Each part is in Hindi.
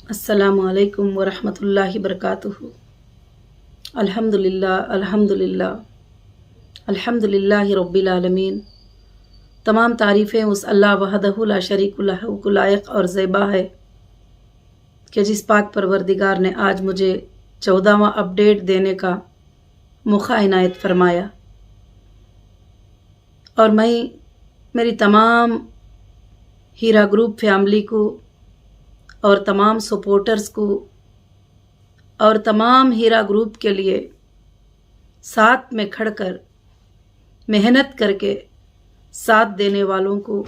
अस्सलामु अलैकुम वरहमतुल्लाहि बरकातुहू। अल्हम्दुलिल्लाह अल्हम्दुलिल्लाह अल्हम्दुलिल्लाहि रब्बिल आलमीन। तमाम तारीफ़ें उस अल्लाह वहदहु ला शरीक लहू को लायक और ज़ेबा है कि जिस पाक परवरदिगार ने आज मुझे 14वां अपडेट देने का मौका इनायत फरमाया। और मैं मेरी तमाम हीरा ग्रुप फैमिली को और तमाम सपोर्टर्स को और तमाम हीरा ग्रुप के लिए साथ में खड़कर मेहनत करके साथ देने वालों को,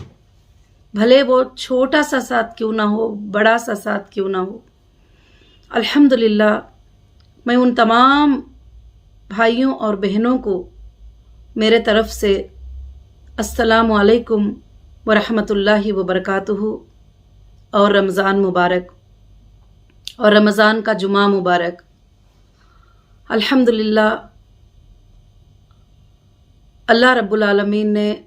भले वो छोटा सा साथ क्यों ना हो, बड़ा सा साथ क्यों ना हो, अल्हम्दुलिल्लाह मैं उन तमाम भाइयों और बहनों को मेरे तरफ से अस्सलामु अलैकुम वरहमतुल्लाहि वबरकातुहू और रमज़ान मुबारक और रमज़ान का जुमा मुबारक। अल्हम्दुलिल्लाह अल्लाह रब्बुल आलमीन ने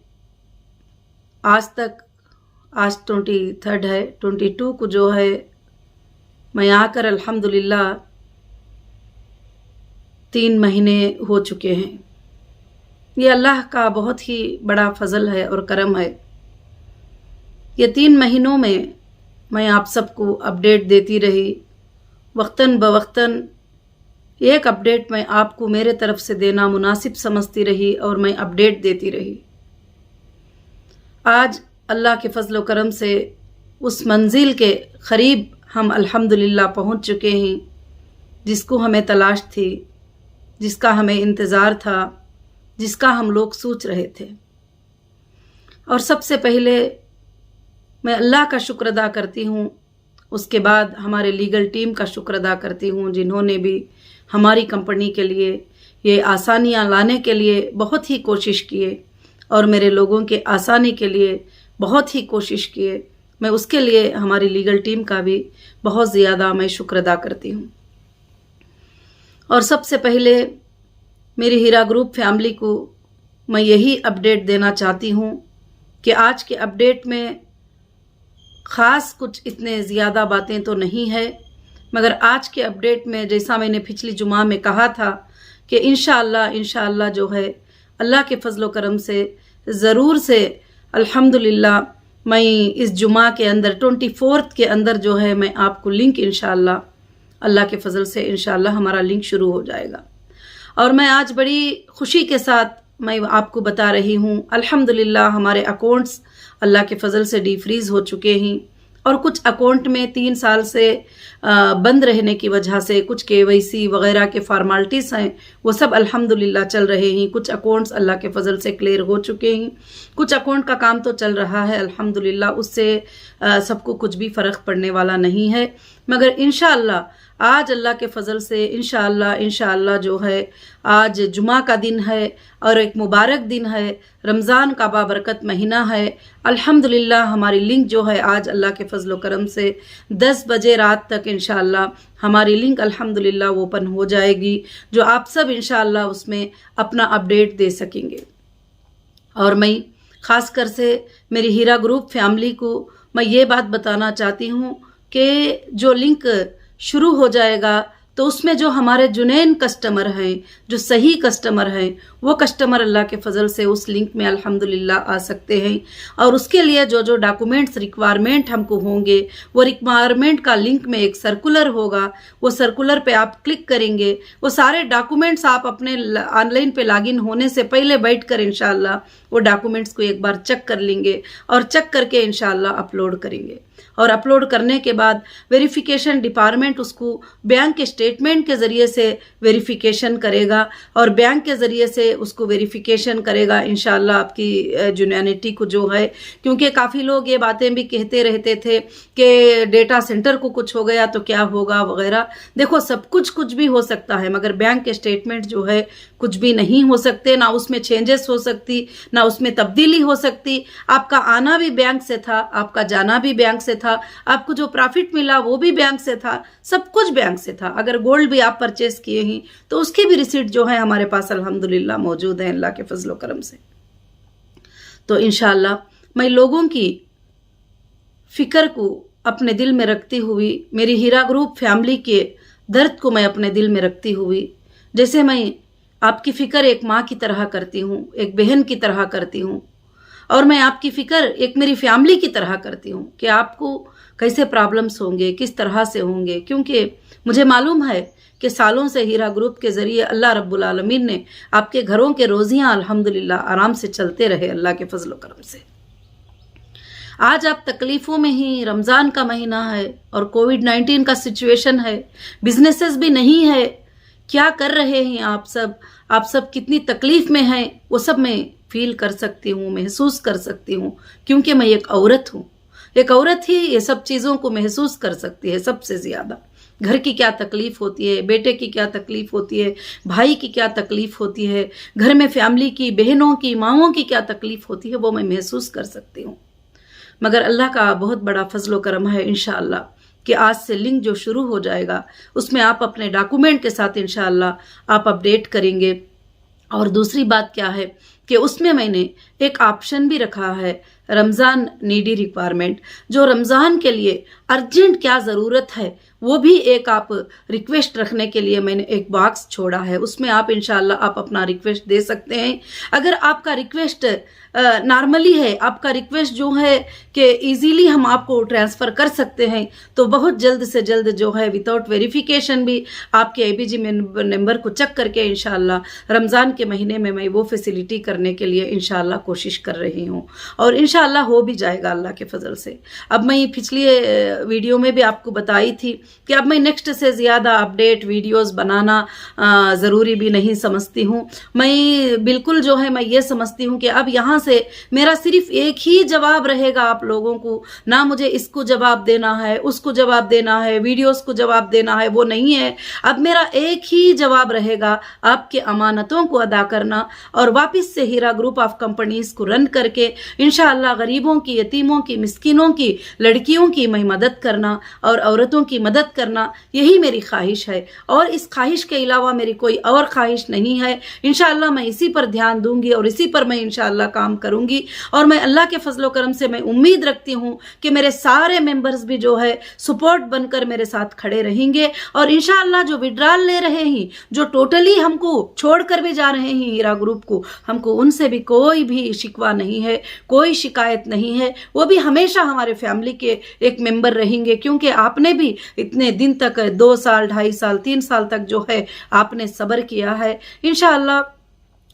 आज 23 है, 22 को जो है मैं आकर अल्हम्दुलिल्लाह 3 महीने हो चुके हैं। ये अल्लाह का बहुत ही बड़ा फजल है और करम है। ये 3 महीनों में मैं आप सबको अपडेट देती रही, वक्तन बवक्तन एक अपडेट मैं आपको मेरे तरफ से देना मुनासिब समझती रही और मैं अपडेट देती रही। आज अल्लाह के फजल व करम से उस मंजिल के करीब हम अल्हम्दुलिल्लाह पहुंच चुके हैं जिसको हमें तलाश थी, जिसका हमें इंतज़ार था, जिसका हम लोग सोच रहे थे। और सबसे पहले मैं अल्लाह का शुक्र अदा करती हूँ, उसके बाद हमारे लीगल टीम का शुक्र अदा करती हूँ जिन्होंने भी हमारी कंपनी के लिए ये आसानियाँ लाने के लिए बहुत ही कोशिश किए और मेरे लोगों के आसानी के लिए बहुत ही कोशिश किए। मैं उसके लिए हमारी लीगल टीम का भी बहुत ज़्यादा मैं शुक्र अदा करती हूँ। और सबसे पहले मेरी हीरा ग्रुप फैमिली को मैं यही अपडेट देना चाहती हूँ कि आज के अपडेट में ख़ास कुछ इतने ज़्यादा बातें तो नहीं है, मगर आज के अपडेट में जैसा मैंने पिछली जुमा में कहा था कि इंशाअल्लाह जो है अल्लाह के फजल व करम से ज़रूर से अल्हम्दुलिल्लाह मैं इस जुमा के अंदर 24 के अंदर जो है मैं आपको लिंक इंशाअल्लाह अल्लाह के फजल से इंशाअल्लाह हमारा लिंक शुरू हो जाएगा। और मैं आज बड़ी खुशी के साथ मैं आपको बता रही हूँ अल्हम्दुलिल्लाह हमारे अकाउंट्स अल्लाह के फजल से डीफ्रीज़ हो चुके हैं और कुछ अकाउंट में 3 साल से बंद रहने की वजह से कुछ केवाईसी वगैरह के फॉर्मेलिटीज़ हैं वो सब अल्हम्दुलिल्लाह चल रहे हैं। कुछ अकाउंट्स अल्लाह के फजल से क्लियर हो चुके हैं, कुछ अकाउंट का काम तो चल रहा है अल्हम्दुलिल्लाह, उससे सबको कुछ भी फ़र्क पड़ने वाला नहीं है। मगर इंशाअल्लाह आज अल्लाह के फजल से इंशाअल्लाह जो है आज जुमा का दिन है और एक मुबारक दिन है, रमज़ान का बाबरकत महीना है। अल्हम्दुलिल्लाह हमारी लिंक जो है आज अल्लाह के फजल व करम से 10 बजे रात तक इंशाअल्लाह हमारी लिंक अल्हम्दुलिल्लाह ओपन हो जाएगी, जो आप सब इंशाअल्लाह उसमें अपना अपडेट दे सकेंगे। और मैं ख़ास कर से मेरी हीरा ग्रुप फैमिली को मैं ये बात बताना चाहती हूँ कि जो लिंक शुरू हो जाएगा तो उसमें जो हमारे जुनैन कस्टमर हैं, जो सही कस्टमर हैं, वो कस्टमर अल्लाह के फजल से उस लिंक में अल्हम्दुलिल्लाह आ सकते हैं। और उसके लिए जो जो डॉक्यूमेंट्स रिक्वायरमेंट हमको होंगे वो रिक्वायरमेंट का लिंक में एक सर्कुलर होगा, वो सर्कुलर पे आप क्लिक करेंगे, वो सारे डॉक्यूमेंट्स आप अपने ऑनलाइन पे लॉगिन होने से पहले बैठ कर इंशाअल्लाह वो डॉक्यूमेंट्स को एक बार चेक कर लेंगे और चेक करके इंशाअल्लाह अपलोड करेंगे। और अपलोड करने के बाद वेरिफिकेशन डिपार्टमेंट उसको बैंक के स्टेटमेंट के ज़रिए से वेरिफिकेशन करेगा और बैंक के ज़रिए से उसको वेरिफिकेशन करेगा इंशाअल्लाह आपकी जुनैनिटी को जो है। क्योंकि काफ़ी लोग ये बातें भी कहते रहते थे कि डेटा सेंटर को कुछ हो गया तो क्या होगा वगैरह। देखो सब कुछ भी हो सकता है, मगर बैंक के स्टेटमेंट जो है कुछ भी नहीं हो सकते, ना उसमें चेंजेस हो सकती, ना उसमें तब्दीली हो सकती। आपका आना भी बैंक से था, आपका जाना भी बैंक से था, आपको जो प्रॉफिट मिला वो भी बैंक से था, सब कुछ बैंक से था। अगर गोल्ड भी आप परचेस किए हैं तो उसकी भी रिसीट जो है हमारे पास अल्हम्दुलिल्लाह मौजूद है अल्लाह के फजल व करम से। तो इंशाअल्लाह मैं लोगों की फिक्र को अपने दिल में रखती हुई, मेरी हीरा ग्रुप फैमिली के दर्द को मैं अपने दिल में रखती हुई, जैसे मैं आपकी फ़िक्र एक माँ की तरह करती हूँ, एक बहन की तरह करती हूँ, और मैं आपकी फ़िक्र एक मेरी फैमिली की तरह करती हूँ कि आपको कैसे प्रॉब्लम्स होंगे, किस तरह से होंगे, क्योंकि मुझे मालूम है कि सालों से हीरा ग्रुप के ज़रिए अल्लाह रब्बुल आलमीन ने आपके घरों के रोज़ियाँ अल्हम्दुलिल्लाह आराम से चलते रहे अल्लाह के फजल करम से। आज आप तकलीफ़ों में ही, रमज़ान का महीना है और कोविड-19 का सिचुएशन है, बिजनेसेस भी नहीं है, क्या कर रहे हैं आप सब कितनी तकलीफ़ में हैं, वो सब मैं फील कर सकती हूँ, महसूस कर सकती हूँ, क्योंकि मैं एक औरत हूँ। एक औरत ही ये सब चीज़ों को महसूस कर सकती है सबसे ज़्यादा। घर की क्या तकलीफ़ होती है, बेटे की क्या तकलीफ़ होती है, भाई की क्या तकलीफ़ होती है, घर में फैमिली की, बहनों की, माँओं की क्या तकलीफ़ होती है, वो मैं महसूस कर सकती हूँ। मगर अल्लाह का बहुत बड़ा फजल व करम है इंशाअल्लाह कि आज से लिंक जो शुरू हो जाएगा उसमें आप अपने डॉक्यूमेंट के साथ इंशाअल्लाह आप अपडेट करेंगे। और दूसरी बात क्या है कि उसमें मैंने एक ऑप्शन भी रखा है, रमज़ान नीडी रिक्वायरमेंट, जो रमज़ान के लिए अर्जेंट क्या ज़रूरत है वो भी एक आप रिक्वेस्ट रखने के लिए मैंने एक बॉक्स छोड़ा है। उसमें आप इंशाल्लाह आप अपना रिक्वेस्ट दे सकते हैं। अगर आपका रिक्वेस्ट नॉर्मली है, आपका रिक्वेस्ट जो है कि इजीली हम आपको ट्रांसफ़र कर सकते हैं, तो बहुत जल्द से जल्द जो है विदाउट वेरिफिकेशन भी आपके ABG नंबर को चेक करके इंशाल्लाह रमज़ान के महीने में मैं वो फैसिलिटी करने के लिए इंशाल्लाह कोशिश कर रही हूँ और इंशाल्लाह हो भी जाएगा अल्लाह के फजल से। अब मैं पिछली वीडियो में भी आपको बताई थी कि अब मैं नेक्स्ट से ज़्यादा अपडेट वीडियोस बनाना ज़रूरी भी नहीं समझती हूँ। मैं बिल्कुल जो है मैं ये समझती हूँ कि अब यहाँ से मेरा सिर्फ एक ही जवाब रहेगा आप लोगों को, ना मुझे इसको जवाब देना है, उसको जवाब देना है, वीडियोस को जवाब देना है, वो नहीं है। अब मेरा एक ही जवाब रहेगा, आपके अमानतों को अदा करना और वापस से हीरा ग्रुप ऑफ कंपनीज को रन करके इंशाअल्लाह गरीबों की, यतीमों की, मिस्किनों की, लड़कियों की मैं मदद करना और औरतों की मदद करना, यही मेरी ख्वाहिश है। और इस ख्वाहिश के अलावा मेरी कोई और ख्वाहिश नहीं है। इंशाअल्लाह मैं इसी पर ध्यान दूंगी और इसी पर मैं इंशाअल्लाह काम करूंगी। और मैं अल्लाह के फजल करम से मैं उम्मीद रखती हूँ कि मेरे सारे मेंबर्स भी जो है सपोर्ट बनकर मेरे साथ खड़े रहेंगे और इंशाअल्लाह जो विड्रॉल ले रहे हैं, जो टोटली हमको छोड़कर भी जा रहे हैं हीरा ग्रुप को, हमको उनसे भी कोई भी शिकवा नहीं है, कोई शिकायत नहीं है। वो भी हमेशा हमारे फैमिली के एक मेंबर रहेंगे, क्योंकि आपने भी इतने दिन तक 2 साल, 2.5 साल, 3 साल तक जो है आपने सब्र किया है। इंशाअल्लाह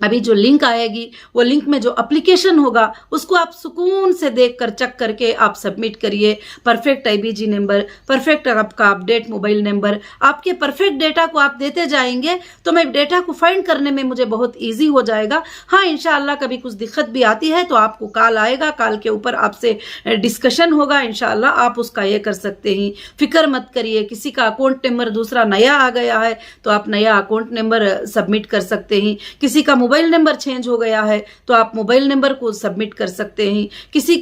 अभी जो लिंक आएगी वो लिंक में जो एप्लीकेशन होगा उसको आप सुकून से देखकर चेक करके आप सबमिट करिए। परफेक्ट ABG नंबर, परफेक्ट आपका अपडेट मोबाइल नंबर, आपके परफेक्ट डेटा को आप देते जाएंगे तो मैं डेटा को फाइंड करने में मुझे बहुत इजी हो जाएगा। हाँ, इंशाअल्लाह कभी कुछ दिक्कत भी आती है तो आपको कॉल आएगा, कॉल के ऊपर आपसे डिस्कशन होगा। इंशाअल्लाह आप उसका ये कर सकते हैं, फिक्र मत करिए। किसी का अकाउंट नंबर दूसरा नया आ गया है तो आप नया अकाउंट नंबर सबमिट कर सकते हैं। किसी का मोबाइल नंबर चेंज हो गया है तो आप मोबाइल नंबर को सबमिट कर सकते हैं। किसी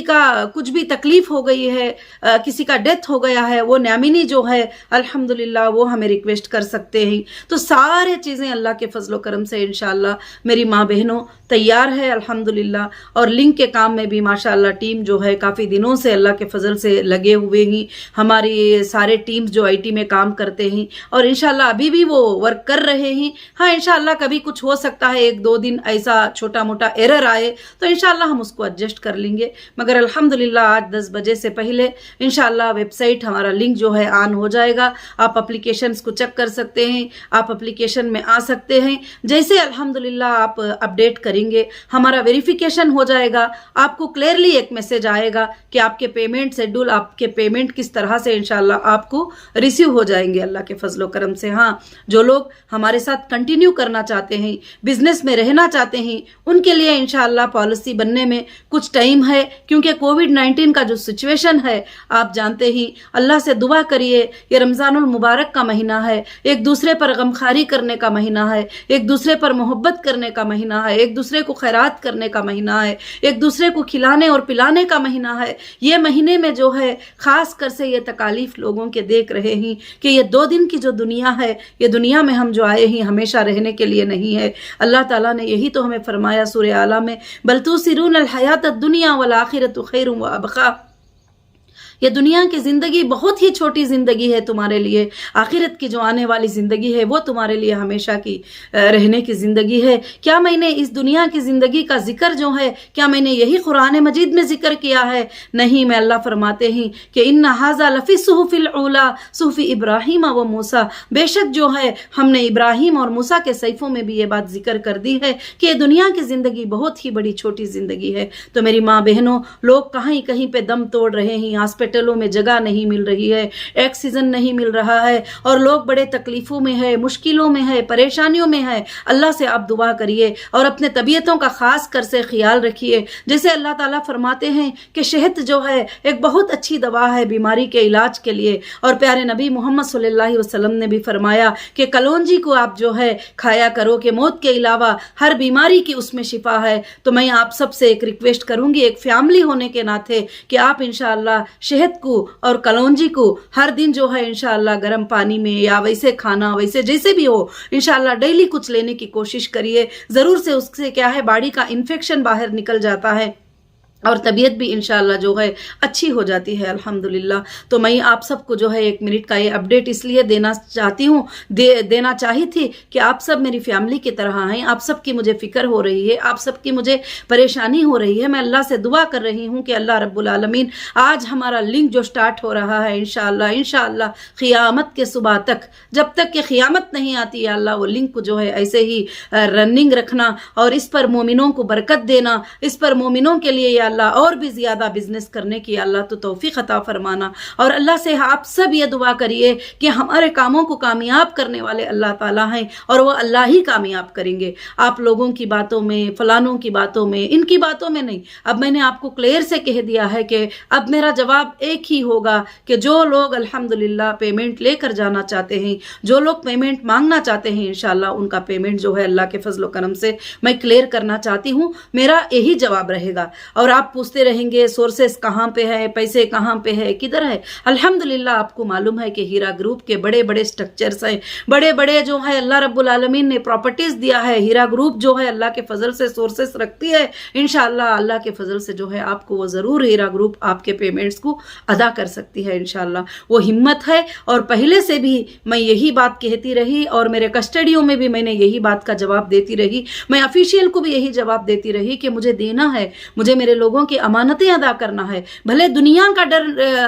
का कुछ भी तकलीफ हो गई है, किसी का डेथ हो गया है, वो नॉमिनी जो है अल्हम्दुलिल्लाह वो हमें रिक्वेस्ट कर सकते हैं। तो सारे चीज़ें अल्लाह के फजलो करम से इंशाअल्लाह मेरी माँ बहनों तैयार है अल्हम्दुलिल्लाह। और लिंक के काम में भी माशाअल्लाह टीम जो है काफ़ी दिनों से अल्लाह के फजल से लगे हुए ही, हमारी सारे टीम्स जो IT में काम करते हैं और इंशाअल्लाह अभी भी वो वर्क कर रहे हैं। हाँ, इंशाअल्लाह कभी कुछ हो सकता है, 1-2 दिन ऐसा छोटा मोटा एरर आए तो इंशाअल्लाह हम उसको एडजस्ट कर लेंगे। मगर अल्हम्दुलिल्लाह आज 10 बजे से पहले इंशाअल्लाह वेबसाइट हमारा लिंक जो है ऑन हो जाएगा। आप एप्लीकेशंस को चेक कर सकते हैं, आप एप्लीकेशन में आ सकते हैं। जैसे अल्हम्दुलिल्लाह आप अपडेट करेंगे हमारा वेरिफिकेशन हो जाएगा, आपको क्लियरली एक मैसेज आएगा कि आपके पेमेंट शेड्यूल, आपके पेमेंट किस तरह से इंशाअल्लाह आपको रिसीव हो जाएंगे अल्लाह के फजलो करम से। हाँ, जो लोग हमारे साथ कंटिन्यू करना चाहते हैं, बिजनेस में रहना चाहते हैं, उनके लिए इंशाअल्लाह पॉलिसी बनने में कुछ टाइम है, क्योंकि कोविड-19 का जो सिचुएशन है आप जानते ही। अल्लाह से दुआ करिए, ये रमज़ानुल मुबारक का महीना है, एक दूसरे पर गमखारी करने का महीना है, एक दूसरे पर मोहब्बत करने का महीना है, एक दूसरे को खैरात करने का महीना है, एक दूसरे को खिलाने और पिलाने का महीना है। ये महीने में जो है खास कर से ये तकालीफ लोगों के देख रहे हैं कि ये 2 दिन की जो दुनिया है, ये दुनिया में हम जो आए हैं हमेशा रहने के लिए नहीं है। अल्लाह ताला ने यही तो हमें फरमाया सूरह आला में, बल तुसिरून अल हयात दुनिया वल आखिरतु खैरुन व अबका, ये दुनिया की ज़िंदगी बहुत ही छोटी ज़िंदगी है तुम्हारे लिए, आखिरत की जो आने वाली ज़िंदगी है वो तुम्हारे लिए हमेशा की रहने की ज़िंदगी है। क्या मैंने इस दुनिया की ज़िंदगी का जिक्र जो है, क्या मैंने यही कुरान मजीद में जिक्र किया है? नहीं, मैं अल्लाह फरमाते हैं कि इन्ना हाज़ा लफ़ी सुहुफ़िल ऊला सुहुफ़ी इब्राहीम व मूसा, बेशक जो है हमने इब्राहिम और मूसा के सहीफ़ों में भी ये बात जिक्र कर दी है कि दुनिया की ज़िंदगी बहुत ही बड़ी छोटी ज़िंदगी है। तो मेरी माँ बहनों, लोग कहीं कहीं पे दम तोड़ रहे हैं, हॉस्पिटलों में जगह नहीं मिल रही है, ऑक्सीजन नहीं मिल रहा है और लोग बड़े तकलीफ़ों में है, मुश्किलों में है, परेशानियों में है। अल्लाह से आप दुआ करिए और अपने तबीयतों का ख़ास कर से ख्याल रखिए। जैसे अल्लाह ताला फरमाते हैं कि शहद जो है एक बहुत अच्छी दवा है बीमारी के इलाज के लिए, और प्यारे नबी मोहम्मद सल्लल्लाहु अलैहि वसल्लम ने भी फरमाया कि कलौंजी को आप जो है खाया करो कि मौत के अलावा हर बीमारी की उसमें शिफा है। तो मैं आप सबसे एक रिक्वेस्ट करूंगी, एक फैमिली होने के नाते, कि आप इंशाअल्लाह शहद को और कलौंजी को हर दिन जो है इंशाअल्लाह गर्म पानी में या वैसे खाना, वैसे जैसे भी हो, इंशाअल्लाह डेली कुछ लेने की कोशिश करिए। ज़रूर से उससे क्या है, बॉडी का इन्फेक्शन बाहर निकल जाता है और तबीयत भी इंशाअल्लाह जो है अच्छी हो जाती है अल्हम्दुलिल्लाह। तो मैं आप सबको जो है 1 मिनट का ये अपडेट इसलिए देना चाहती हूँ, देना चाही थी कि आप सब मेरी फैमिली की तरह हैं, आप सबकी मुझे फ़िक्र हो रही है, आप सबकी मुझे परेशानी हो रही है। मैं अल्लाह से दुआ कर रही हूँ कि अल्लाह रब्बुल आलमीन आज हमारा लिंक जो स्टार्ट हो रहा है इंशाअल्लाह क़ियामत के सुबह तक, जब तक कि क़ियामत नहीं आती है अल्लाह, वो लिंक को जो है ऐसे ही रनिंग रखना और इस पर मोमिनों को बरकत देना, इस पर मोमिनों के लिए अल्लाह और भी ज़्यादा बिजनेस करने की अल्लाह तो तौफीक अता फरमाना। और अल्लाह से आप सब ये दुआ करिए कि हमारे कामों को कामयाब करने वाले अल्लाह ताला हैं और वो अल्लाह ही कामयाब करेंगे। आप लोगों की बातों में, फलानों की बातों में, इनकी बातों में नहीं। अब मैंने आपको क्लियर से कह दिया है कि अब मेरा जवाब एक ही होगा कि जो लोग अल्हम्दुलिल्लाह पेमेंट लेकर जाना चाहते हैं, जो लोग पेमेंट मांगना चाहते हैं, इंशाअल्लाह उनका पेमेंट जो है अल्लाह के फजल करम से मैं क्लियर करना चाहती हूँ। मेरा यही जवाब रहेगा। और आप पूछते रहेंगे सोर्सेस कहाँ पे है, पैसे कहाँ पे है, किधर है? अल्हम्दुलिल्लाह आपको मालूम है कि हीरा ग्रुप के बड़े बड़े स्ट्रक्चर्स हैं, बड़े बड़े जो है अल्लाह रब्बुल आलमीन ने प्रॉपर्टीज दिया है। हीरा ग्रुप जो है अल्लाह के फजल से सोर्सेस रखती है। इंशाअल्लाह अल्लाह के फजल से जो है आपको वो ज़रूर हीरा ग्रुप आपके पेमेंट्स को अदा कर सकती है इंशाअल्लाह। वो हिम्मत है और पहले से भी मैं यही बात कहती रही और मेरे कस्टडियों में भी मैंने यही बात का जवाब देती रही। मैं ऑफिशियल को भी यही जवाब देती रही कि मुझे देना है, मुझे मेरे लोगों की अमानतें अदा करना है। भले दुनिया का डर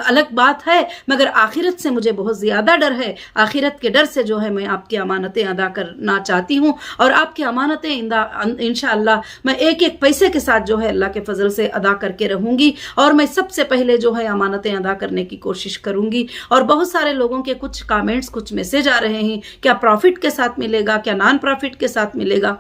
अलग बात है, मगर आखिरत से मुझे बहुत ज़्यादा डर है। आखिरत के डर से जो है मैं आपकी अमानतें अदा करना चाहती हूँ और आपकी अमानतें इंशाअल्लाह मैं एक एक पैसे के साथ जो है अल्लाह के फजल से अदा करके रहूँगी। और मैं सबसे पहले जो है अमानतें अदा करने की कोशिश करूँगी। और बहुत सारे लोगों के कुछ कमेंट्स, कुछ मैसेज आ रहे हैं, क्या प्रॉफिट के साथ मिलेगा, क्या नॉन प्रॉफिट के साथ मिलेगा?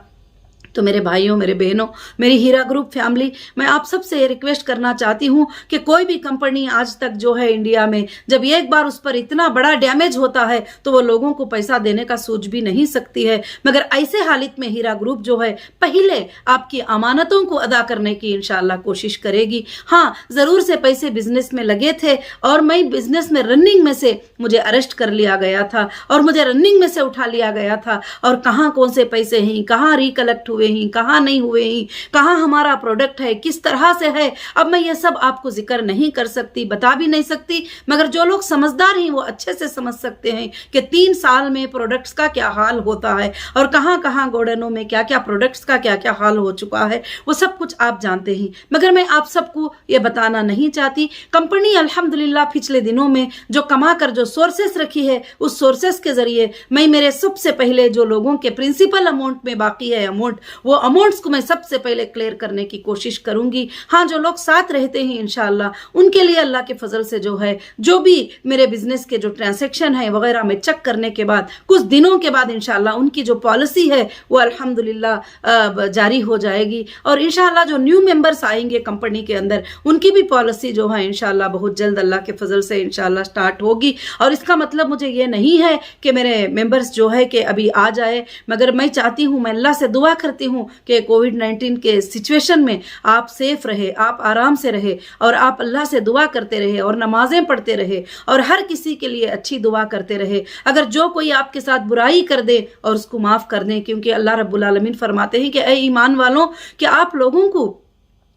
तो मेरे भाइयों, मेरे बहनों, मेरी हीरा ग्रुप फैमिली, मैं आप सबसे रिक्वेस्ट करना चाहती हूँ कि कोई भी कंपनी आज तक जो है इंडिया में जब एक बार उस पर इतना बड़ा डैमेज होता है तो वो लोगों को पैसा देने का सोच भी नहीं सकती है। मगर ऐसे हालत में हीरा ग्रुप जो है पहले आपकी अमानतों को अदा करने की इंशाअल्लाह कोशिश करेगी। हाँ, ज़रूर से पैसे बिजनेस में लगे थे और मैं बिजनेस में रनिंग में से मुझे अरेस्ट कर लिया गया था और मुझे रनिंग में से उठा लिया गया था। और कहाँ कौन से पैसे हैं, कहाँ रिकलेक्ट हुए हैं, कहाँ नहीं हुए हैं, कहाँ हमारा प्रोडक्ट है, किस तरह से है, अब मैं ये सब आपको जिक्र नहीं कर सकती, बता भी नहीं सकती। मगर जो लोग समझदार हैं वो अच्छे से समझ सकते हैं कि 3 साल में प्रोडक्ट्स का क्या हाल होता है और कहाँ कहाँ गोडाउनों में क्या क्या प्रोडक्ट्स का क्या क्या हाल हो चुका है, वो सब कुछ आप जानते हैं। मगर मैं आप सबको ये बताना नहीं चाहती। कंपनी अल्हम्दुलिल्लाह पिछले दिनों में जो कमा कर जो सोर्सेस रखी है, उस सोर्सेस के जरिए मैं मेरे सबसे पहले जो लोगों के प्रिंसिपल अमाउंट में बाकी है अमाउंट, वो अमाउंट्स को मैं सबसे पहले क्लियर करने की कोशिश करूंगी। हाँ, जो लोग साथ रहते हैं इंशाअल्लाह उनके लिए अल्लाह के फजल से जो है जो भी मेरे बिजनेस के जो ट्रांजैक्शन है वगैरह में चेक करने के बाद कुछ दिनों के बाद इंशाअल्लाह उनकी जो पॉलिसी है वो अल्हम्दुलिल्लाह जारी हो जाएगी। और इंशाअल्लाह जो न्यू मेंबर्स आएंगे कंपनी के अंदर उनकी भी पॉलिसी जो है इंशाअल्लाह बहुत जल्द अल्लाह के फजल से इंशाअल्लाह स्टार्ट होगी। और इसका मतलब मुझे ये नहीं है कि मेरे मेंबर्स जो है कि अभी आ जाए, मगर मैं चाहती हूँ, मैं अल्लाह से दुआ करती हूँ कि कोविड-19 के सिचुएशन में आप सेफ रहे, आप आराम से रहे और आप अल्लाह से दुआ करते रहे और नमाजें पढ़ते रहे और हर किसी के लिए अच्छी दुआ करते रहे। अगर जो कोई आपके साथ बुराई कर दे और उसको माफ़ कर दें, क्योंकि अल्लाह रब्बुल आलमीन फरमाते हैं कि ऐ ईमान वालों कि आप लोगों को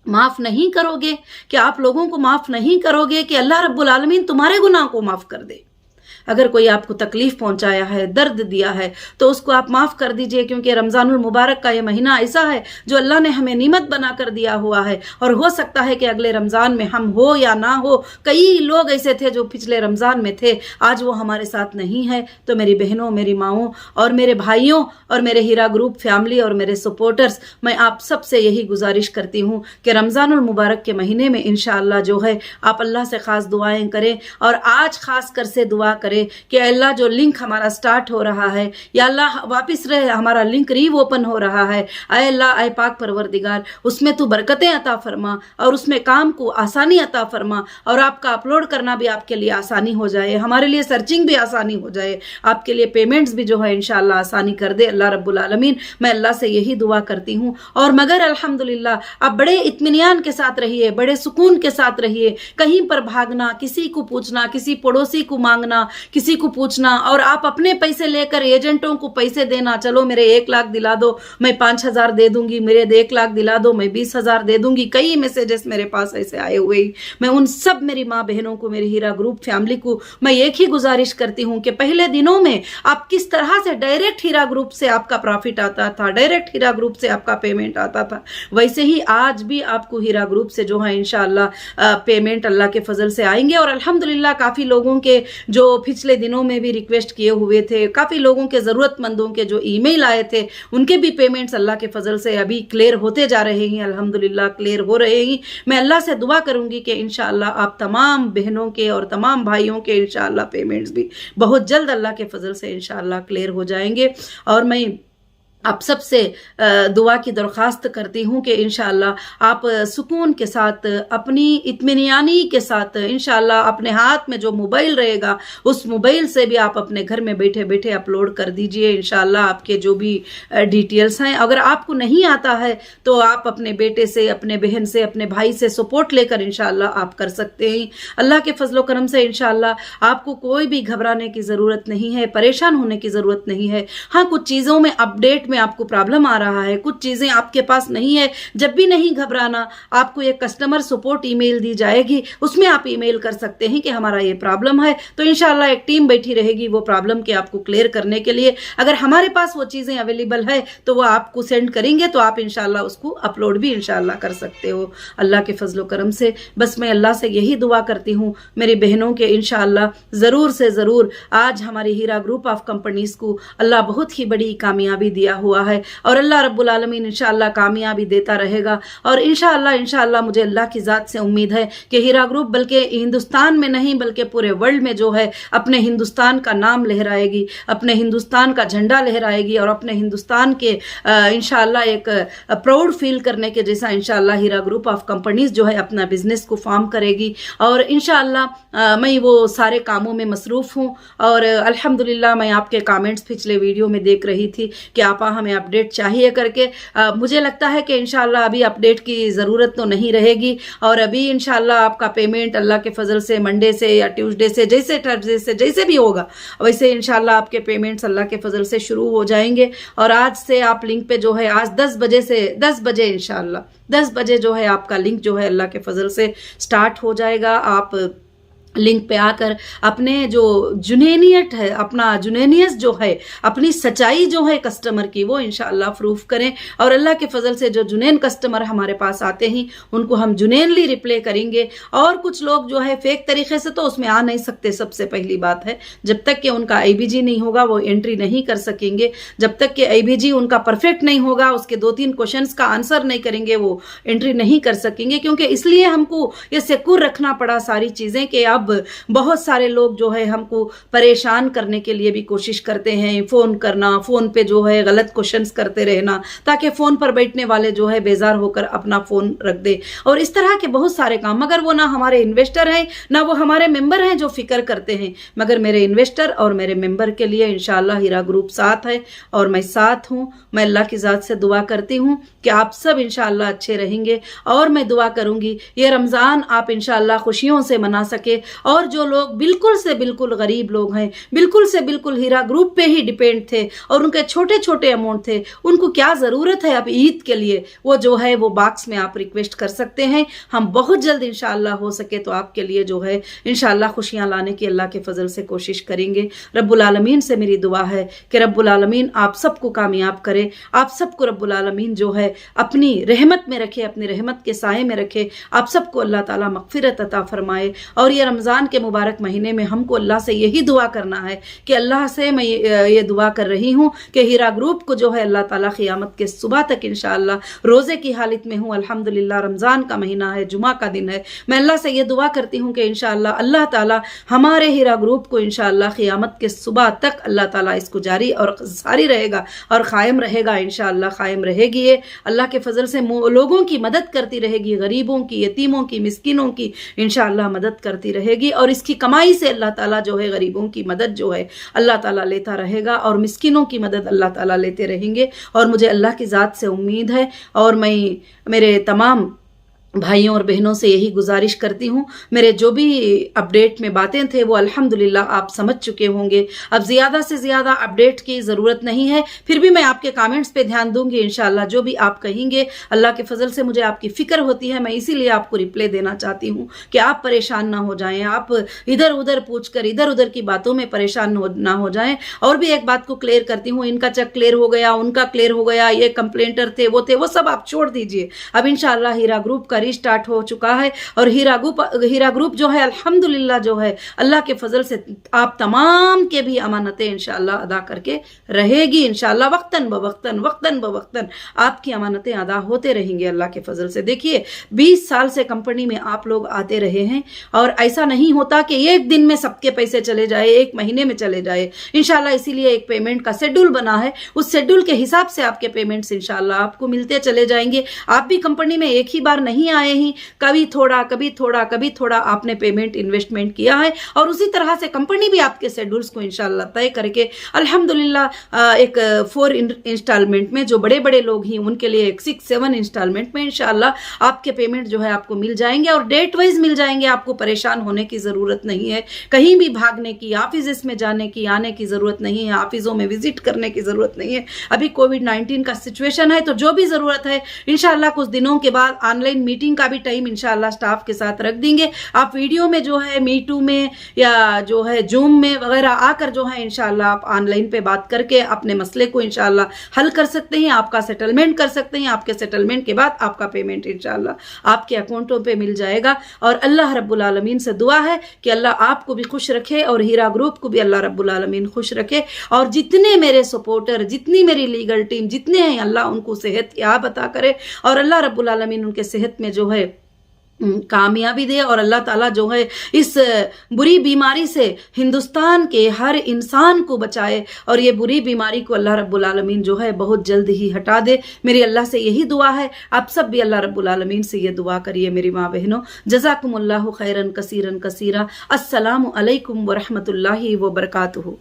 माफ़ नहीं करोगे, कि आप लोगों को माफ़ नहीं करोगे कि अल्लाह रब्बुल आलमीन तुम्हारे गुनाह को माफ़ कर दे। अगर कोई आपको तकलीफ पहुंचाया है, दर्द दिया है, तो उसको आप माफ़ कर दीजिए, क्योंकि रमज़ानुल मुबारक का ये महीना ऐसा है जो अल्लाह ने हमें निमत बना कर दिया हुआ है। और हो सकता है कि अगले रमज़ान में हम हो या ना हो, कई लोग ऐसे थे जो पिछले रमज़ान में थे, आज वो हमारे साथ नहीं है। तो मेरी बहनों, मेरी माओं और मेरे भाइयों और मेरे हीरा ग्रुप फैमिली और मेरे सपोर्टर्स, मैं आप सबसे यही गुजारिश करती हूँ कि रमज़ानुल मुबारक के महीने में इंशाअल्लाह जो है आप अल्लाह से ख़ास दुआएं करें। और आज ख़ास कर से दुआ करें कि अल्लाह जो लिंक हमारा स्टार्ट हो रहा है, या अल्लाह वापस रहे हमारा लिंक री ओपन हो रहा है, अय अल्लाह, अय पाक परवरदिगार, उसमें तू बरकतें अता फरमा और उसमें काम को आसानी अता फरमा, और आपका अपलोड करना भी आपके लिए आसानी हो जाए, हमारे लिए सर्चिंग भी आसानी हो जाए, आपके लिए पेमेंट्स भी जो है इंशाअल्लाह आसानी कर दे अल्लाह रब्बुल आलमीन। मैं अल्लाह से यही दुआ करती हूँ। और मगर अल्हम्दुलिल्लाह आप बड़े इत्मीनान के साथ रहिए, बड़े सुकून के साथ रहिए। कहीं पर भागना, किसी को पूछना, किसी पड़ोसी को मांगना, किसी को पूछना, और आप अपने पैसे लेकर एजेंटों को पैसे देना, चलो मेरे 1 लाख दिला दो, मैं 5,000 दे दूंगी, मेरे 1 लाख दिला दो, मैं 20,000 दे दूंगी। कई मैसेजेस मेरे पास ऐसे आए हुए। मैं उन सब मेरी माँ बहनों को, मेरी हीरा ग्रुप फैमिली को मैं एक ही गुजारिश करती हूँ कि पहले दिनों में आप किस तरह से डायरेक्ट हीरा ग्रुप से आपका प्रॉफिट आता था, डायरेक्ट हीरा ग्रुप से आपका पेमेंट आता था, वैसे ही आज भी आपको हीरा ग्रुप से जो है इंशाअल्लाह पेमेंट अल्लाह के फजल से आएंगे। और अल्हम्दुलिल्लाह काफ़ी लोगों के जो पिछले दिनों में भी रिक्वेस्ट किए हुए थे, काफ़ी लोगों के ज़रूरतमंदों के जो ईमेल आए थे, उनके भी पेमेंट्स अल्लाह के फजल से अभी क्लियर होते जा रहे हैं, अल्हम्दुलिल्लाह क्लियर हो रहे हैं। मैं अल्लाह से दुआ करूंगी कि इंशाअल्लाह आप तमाम बहनों के और तमाम भाइयों के इंशाअल्लाह पेमेंट्स भी बहुत जल्द अल्लाह के फजल से इंशाअल्लाह क्लियर हो जाएंगे। और मैं आप सबसे दुआ की दरख्वास्त करती हूँ कि इंशाअल्लाह आप सुकून के साथ, अपनी इत्मीनानी के साथ इंशाअल्लाह अपने हाथ में जो मोबाइल रहेगा उस मोबाइल से भी आप अपने घर में बैठे बैठे अपलोड कर दीजिए इंशाअल्लाह आपके जो भी डिटेल्स हैं। अगर आपको नहीं आता है तो आप अपने बेटे से, अपने बहन से, अपने भाई से सपोर्ट लेकर इंशाअल्लाह आप कर सकते हैं। अल्लाह के फजलो करम से इंशाअल्लाह आपको कोई भी घबराने की ज़रूरत नहीं है, परेशान होने की ज़रूरत नहीं है। हाँ, कुछ चीज़ों में अपडेट में आपको प्रॉब्लम आ रहा है, कुछ चीजें आपके पास नहीं है, जब भी नहीं घबराना, आपको एक कस्टमर सपोर्ट ईमेल दी जाएगी, उसमें आप ईमेल कर सकते हैं कि हमारा ये प्रॉब्लम है, तो इंशाल्लाह एक टीम बैठी रहेगी वो प्रॉब्लम के आपको क्लियर करने के लिए। अगर हमारे पास वो चीजें अवेलेबल है तो वो आपको सेंड करेंगे, तो आप इंशाल्लाह उसको अपलोड भी इंशाल्लाह कर सकते हो अल्लाह के फजलो करम से। बस मैं अल्लाह से यही दुआ करती हूँ मेरी बहनों के इंशाल्लाह ज़रूर से ज़रूर आज हमारी हीरा ग्रुप ऑफ कंपनीज को अल्लाह बहुत ही बड़ी कामयाबी दिया हुआ है, और अल्लाह रब्बुल आलमीन इंशाअल्लाह कामयाबी देता रहेगा। और इंशाअल्लाह मुझे अल्लाह की ज़ात से उम्मीद है कि हीरा ग्रुप बल्कि हिंदुस्तान में नहीं बल्कि पूरे वर्ल्ड में जो है अपने हिंदुस्तान का नाम लहराएगी, अपने हिंदुस्तान का झंडा लहराएगी, और अपने हिंदुस्तान के इंशाअल्लाह एक प्राउड फील करने के जैसा इंशाअल्लाह हीरा ग्रुप ऑफ कंपनीज जो है अपना बिजनेस को फॉर्म करेगी। और इंशाअल्लाह मैं वो सारे कामों में मसरूफ़ हूँ। और अल्हम्दुलिल्लाह मैं आपके कमेंट्स पिछले वीडियो में देख रही थी कि आपा हमें अपडेट चाहिए करके। मुझे लगता है कि इंशाअल्लाह अभी अपडेट की ज़रूरत तो नहीं रहेगी, और अभी इंशाअल्लाह आपका पेमेंट अल्लाह के फजल से मंडे से या ट्यूसडे से, जैसे थर्सडे से, जैसे भी होगा वैसे इंशाअल्लाह आपके पेमेंट्स अल्लाह के फजल से शुरू हो जाएंगे। और आज से आप लिंक पे जो है आज 10 बजे इंशाअल्लाह 10 बजे जो है आपका लिंक जो है अल्लाह के फजल से स्टार्ट हो जाएगा। आप लिंक पे आकर अपने जो जुनैनियत है, अपना जुनैनियत जो है, अपनी सच्चाई जो है कस्टमर की, वो इंशाअल्लाह प्रूफ करें। और अल्लाह के फजल से जो जुनैन कस्टमर हमारे पास आते हैं उनको हम जुनैनली रिप्ले करेंगे। और कुछ लोग जो है फेक तरीके से तो उसमें आ नहीं सकते, सबसे पहली बात है, जब तक कि उनका IBG नहीं होगा वो एंट्री नहीं कर सकेंगे। जब तक कि IBG उनका परफेक्ट नहीं होगा, उसके 2-3 क्वेश्चंस का आंसर नहीं करेंगे, वो एंट्री नहीं कर सकेंगे। क्योंकि इसलिए हमको ये सिक्योर रखना पड़ा सारी चीज़ें कि अब बहुत सारे लोग जो है हमको परेशान करने के लिए भी कोशिश करते हैं, फ़ोन करना, फ़ोन पे जो है गलत क्वेश्चंस करते रहना, ताकि फ़ोन पर बैठने वाले जो है बेजार होकर अपना फ़ोन रख दे। और इस तरह के बहुत सारे काम, मगर वो ना हमारे इन्वेस्टर हैं ना वो हमारे मेंबर हैं जो फिक्र करते हैं, मगर मेरे इन्वेस्टर और मेरे मेंबर के लिए इंशाअल्लाह हीरा ग्रुप साथ है और मैं साथ हूँ। मैं अल्लाह की ज़ात से दुआ करती हूँ कि आप सब इंशाअल्लाह अच्छे रहेंगे। और मैं दुआ करूँगी ये रमज़ान आप इंशाअल्लाह खुशियों से मना सके, और जो लोग बिल्कुल से बिल्कुल गरीब लोग हैं, बिल्कुल से बिल्कुल हीरा ग्रुप पे ही डिपेंड थे और उनके छोटे छोटे अमाउंट थे, उनको क्या ज़रूरत है अब ईद के लिए, वो जो है वो बॉक्स में आप रिक्वेस्ट कर सकते हैं। हम बहुत जल्द इंशाअल्लाह हो सके तो आपके लिए जो है इंशाअल्लाह खुशियाँ लाने की अल्लाह के फजल से कोशिश करेंगे। रब्बुल आलमीन से मेरी दुआ है कि रब्बुल आलमीन आप सबको कामयाब करे, आप सबको रब्बुल आलमीन जो है अपनी रहमत में रखे, अपनी रहमत के साए में रखे, आप सबको अल्लाह ताला मगफिरत अता फरमाए। और ये रमज़ान के मुबारक महीने में हमको अल्लाह से यही दुआ करना है कि अल्लाह से मैं ये दुआ कर रही हूँ कि हीरा ग्रुप को जो है अल्लाह ताला क़ियामत के सुबह तक इंशाअल्लाह रोज़े की हालत में हूँ। अल्हम्दुलिल्लाह रमज़ान का महीना है, जुमा का दिन है, मैं अल्लाह से ये दुआ करती हूँ कि इंशाअल्लाह अल्लाह ताला हमारे हीरा ग्रुप को इंशाअल्लाह क़ियामत के सुबह तक अल्लाह ताला इसको जारी और जारी रहेगा और क़ायम रहेगा, इंशाअल्लाह क़ायम रहेगी। ये अल्लाह के फजल से लोगों की मदद करती रहेगी, गरीबों की, यतीमों की, मिस्किनों की इंशाअल्लाह मदद करती रहेगी और इसकी कमाई से अल्लाह ताला जो है गरीबों की मदद जो है अल्लाह ताला लेता रहेगा और मिस्किनों की मदद अल्लाह ताला लेते रहेंगे। और मुझे अल्लाह की ज़ात से उम्मीद है और मैं मेरे तमाम भाइयों और बहनों से यही गुजारिश करती हूँ, मेरे जो भी अपडेट में बातें थे वो अल्हम्दुलिल्लाह आप समझ चुके होंगे। अब ज़्यादा से ज़्यादा अपडेट की ज़रूरत नहीं है, फिर भी मैं आपके कमेंट्स पे ध्यान दूंगी इंशाअल्लाह। जो भी आप कहेंगे अल्लाह के फजल से मुझे आपकी फ़िक्र होती है, मैं इसीलिए आपको रिप्लाई देना चाहती हूँ कि आप परेशान ना हो जाएँ, आप इधर उधर पूछ कर इधर उधर की बातों में परेशान ना हो जाएँ। और भी एक बात को क्लियर करती हूँ, इनका चेक क्लियर हो गया, उनका क्लियर हो गया, ये कंप्लेंटर थे, वो सब आप छोड़ दीजिए। अब इंशाअल्लाह हीरा ग्रुप का रिस्टार्ट हो चुका है और हीरा ग्रुप जो है अल्हम्दुलिल्लाह जो है अल्लाह के फजल से आप तमाम के भी अमानतें इंशाअल्लाह अदा करके रहेगी इंशाअल्लाह। वक्तन बवक्तन आपकी अमानतें अदा होते रहेंगे अल्लाह के फजल से। देखिए 20 साल से कंपनी में आप लोग आते रहे हैं और ऐसा नहीं होता कि एक दिन में सबके पैसे चले जाए, एक महीने में चले जाए इंशाअल्लाह। इसीलिए एक पेमेंट का शेड्यूल बना है, उस शेड्यूल के हिसाब से आपके पेमेंट्स इंशाअल्लाह आपको मिलते चले जाएंगे। आप भी कंपनी में एक ही बार नहीं आए हैं, कभी थोड़ा आपने पेमेंट इन्वेस्टमेंट किया है और उसी तरह से कंपनी भी आपके शेड्यूल्स को इंशाअल्लाह तय करके अल्हम्दुलिल्लाह एक 4 इंस्टॉलमेंट में, जो बड़े बड़े लोग हैं उनके लिए एक 6-7 इंस्टॉलमेंट में इंशाअल्लाह आपके पेमेंट जो है आपको मिल जाएंगे और डेट वाइज मिल जाएंगे। आपको परेशान होने की ज़रूरत नहीं है, कहीं भी भागने की, ऑफिस में जाने की, आने की ज़रूरत नहीं है, ऑफिसों में विजिट करने की ज़रूरत नहीं है। अभी कोविड-19 का सिचुएशन है तो जो भी ज़रूरत है इंशाअल्लाह कुछ दिनों के बाद ऑनलाइन मीटिंग का भी टाइम इंशाअल्लाह स्टाफ के साथ रख देंगे। आप वीडियो में जो है मीटू में या जो है जूम में वगैरह आकर जो है इंशाअल्लाह आप ऑनलाइन पे बात करके अपने मसले को इंशाअल्लाह हल कर सकते हैं, आपका सेटलमेंट कर सकते हैं। आपके सेटलमेंट के बाद आपका पेमेंट इंशाअल्लाह आपके अकाउंटों पे मिल जाएगा। और अल्लाह रब्बुल आलमीन से दुआ है कि अल्लाह आपको भी खुश रखे और हीरा ग्रुप को भी अल्लाह रब्बुल आलमीन खुश रखे। और जितने मेरे सपोर्टर, जितनी मेरी लीगल टीम जितने हैं, अल्लाह उनको सेहत याब अता करे और अल्लाह रब्बुल आलमीन उनके सेहत में जो है कामयाबी दे और अल्लाह ताला जो है इस बुरी बीमारी से हिंदुस्तान के हर इंसान को बचाए और ये बुरी बीमारी को अल्लाह रब्बुल आलमीन जो है बहुत जल्द ही हटा दे। मेरी अल्लाह से यही दुआ है, आप सब भी अल्लाह रब्बुल आलमीन से ये दुआ करिए मेरी माँ बहनों। जज़ाकुमुल्लाहु खैरन कसीरन कसीरा। अस्सलामु अलैकुम व रहमतुल्लाहि व बरकातुहू।